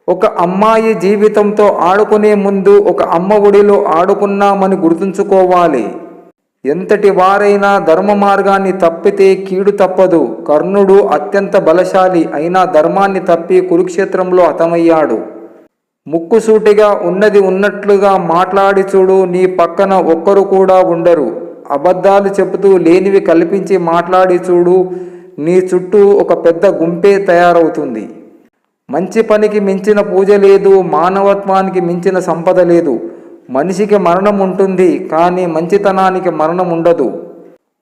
ఒక అమ్మాయి జీవితంతో ఆడుకునే ముందు ఒక అమ్మ ఒడిలో ఆడుకున్నామని గుర్తుంచుకోవాలి. ఎంతటి వారైనా ధర్మ మార్గాన్ని తప్పితే కీడు తప్పదు. కర్ణుడు అత్యంత బలశాలి అయినా ధర్మాన్ని తప్పి కురుక్షేత్రంలో హతమయ్యాడు. ముక్కుసూటిగా ఉన్నది ఉన్నట్లుగా మాట్లాడి చూడు, నీ పక్కన ఒక్కరు కూడా ఉండరు. అబద్ధాలు చెబుతూ లేనివి కల్పించి మాట్లాడి చూడు, నీ చుట్టూ ఒక పెద్ద గుంపే తయారవుతుంది. మంచి పనికి మించిన పూజ లేదు, మానవత్వానికి మించిన సంపద లేదు. మనిషికి మరణం ఉంటుంది, కానీ మంచితనానికి మరణం ఉండదు.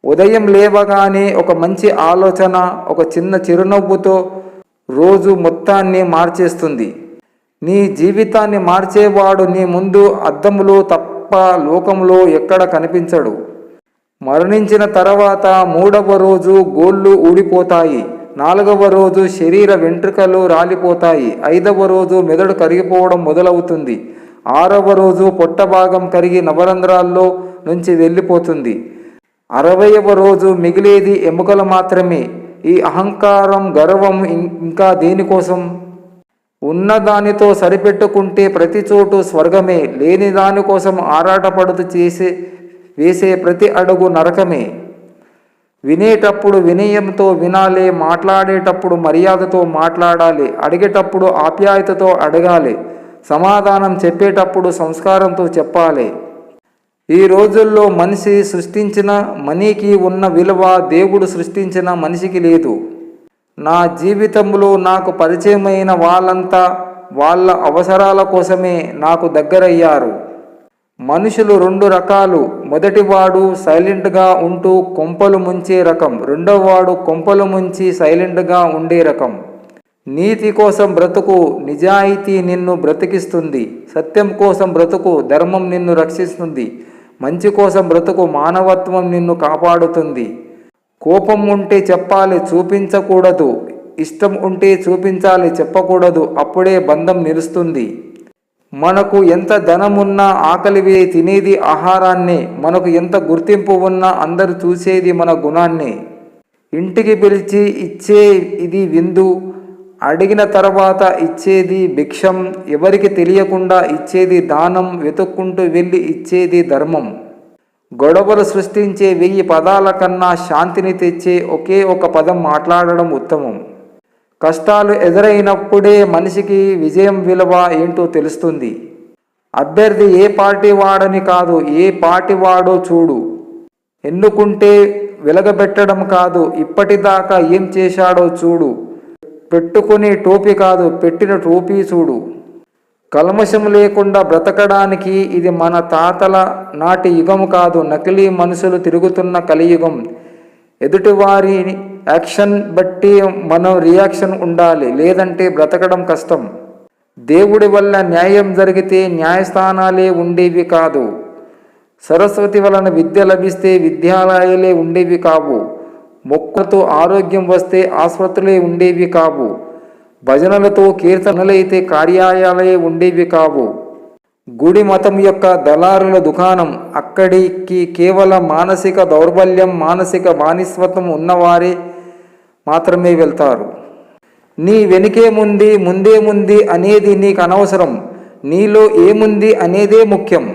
ఉదయం లేవగానే ఒక మంచి ఆలోచన, ఒక చిన్న చిరునవ్వుతో రోజు మొత్తాన్ని మార్చేస్తుంది. నీ జీవితాన్ని మార్చేవాడు నీ ముందు అద్దంలో తప్ప లోకంలో ఎక్కడ కనిపించడు. మరణించిన తర్వాత 3వ రోజు గోళ్ళు ఊడిపోతాయి, 4వ రోజు శరీర వెంట్రుకలు రాలిపోతాయి, 5వ రోజు మెదడు కరిగిపోవడం మొదలవుతుంది, 6వ రోజు పొట్ట భాగం కరిగి నవరంధ్రాల్లో నుంచి వెళ్ళిపోతుంది, 60వ రోజు మిగిలేది ఎముకలు మాత్రమే. ఈ అహంకారం, గర్వం ఇంకా దేనికోసం? ఉన్నదానితో సరిపెట్టుకుంటే ప్రతి చోటు స్వర్గమే, లేని దానికోసం ఆరాటపడుతూ వేసే ప్రతి అడుగు నరకమే. వినేటప్పుడు వినయంతో వినాలి, మాట్లాడేటప్పుడు మర్యాదతో మాట్లాడాలి, అడిగేటప్పుడు ఆప్యాయతతో అడగాలి, సమాధానం చెప్పేటప్పుడు సంస్కారంతో చెప్పాలి. ఈ రోజుల్లో మనిషి సృష్టించిన మనీకి ఉన్న విలువ దేవుడు సృష్టించిన మనిషికి లేదు. నా జీవితంలో నాకు పరిచయమైన వాళ్ళంతా వాళ్ళ అవసరాల కోసమే నాకు దగ్గరయ్యారు. మనుషులు 2 రకాలు. మొదటివాడు సైలెంట్గా ఉంటూ కొంపలు ముంచే రకం, రెండోవాడు కొంపలు ముంచి సైలెంట్గా ఉండే రకం. నీతి కోసం బ్రతుకు, నిజాయితీ నిన్ను బ్రతికిస్తుంది. సత్యం కోసం బ్రతుకు, ధర్మం నిన్ను రక్షిస్తుంది. మంచి కోసం బ్రతుకు, మానవత్వం నిన్ను కాపాడుతుంది. కోపం ఉంటే చెప్పాలి, చూపించకూడదు. ఇష్టం ఉంటే చూపించాలి, చెప్పకూడదు. అప్పుడే బంధం నిలుస్తుంది. మనకు ఎంత ధనమున్నా ఆకలివే తినేది ఆహారాన్నే. మనకు ఎంత గుర్తింపు ఉన్నా అందరూ చూసేది మన గుణాన్నే. ఇంటికి పిలిచి ఇచ్చే ఇది విందు, అడిగిన తర్వాత ఇచ్చేది భిక్షం, ఎవరికి తెలియకుండా ఇచ్చేది దానం, వెతుక్కుంటూ వెళ్ళి ఇచ్చేది ధర్మం. గొడవలు సృష్టించే 1000 పదాల కన్నా శాంతిని తెచ్చే ఒకే ఒక పదం మాట్లాడడం ఉత్తమం. కష్టాలు ఎదురైనప్పుడే మనిషికి విజయం విలువ ఏంటో తెలుస్తుంది. అభ్యర్థి ఏ పార్టీ వాడని కాదు, ఏ పార్టీ వాడో చూడు. ఎన్నుకుంటే వెలగబెట్టడం కాదు, ఇప్పటిదాకా ఏం చేశాడో చూడు. పెట్టుకునే టోపీ కాదు, పెట్టిన టోపీ చూడు. కల్మషం లేకుండా బ్రతకడానికి ఇది మన తాతల నాటి యుగం కాదు, నకిలీ మనుషులు తిరుగుతున్న కలియుగం. ఎదుటివారి యాక్షన్ బట్టి మనం రియాక్షన్ ఉండాలి, లేదంటే బ్రతకడం కష్టం. దేవుడి వల్ల న్యాయం జరిగితే న్యాయస్థానాలే ఉండేవి కాదు. సరస్వతి వలన విద్య లభిస్తే విద్యాలయాలే ఉండేవి కావు. మొక్కతో ఆరోగ్యం వస్తే ఆసుపత్రులే ఉండేవి కావు. భజనలతో కీర్తనలైతే కార్యాలయాలే ఉండేవి కావు. గుడి మతం యొక్క దళారుల దుకాణం. అక్కడికి కేవలం మానసిక దౌర్బల్యం, మానసిక బానిసత్వం ఉన్నవారే మాత్రమే వెళ్తారు. నీ వెనుకేముంది, ముందేముంది అనేది నీకు అనవసరం. నీలో ఏముంది అనేదే ముఖ్యం.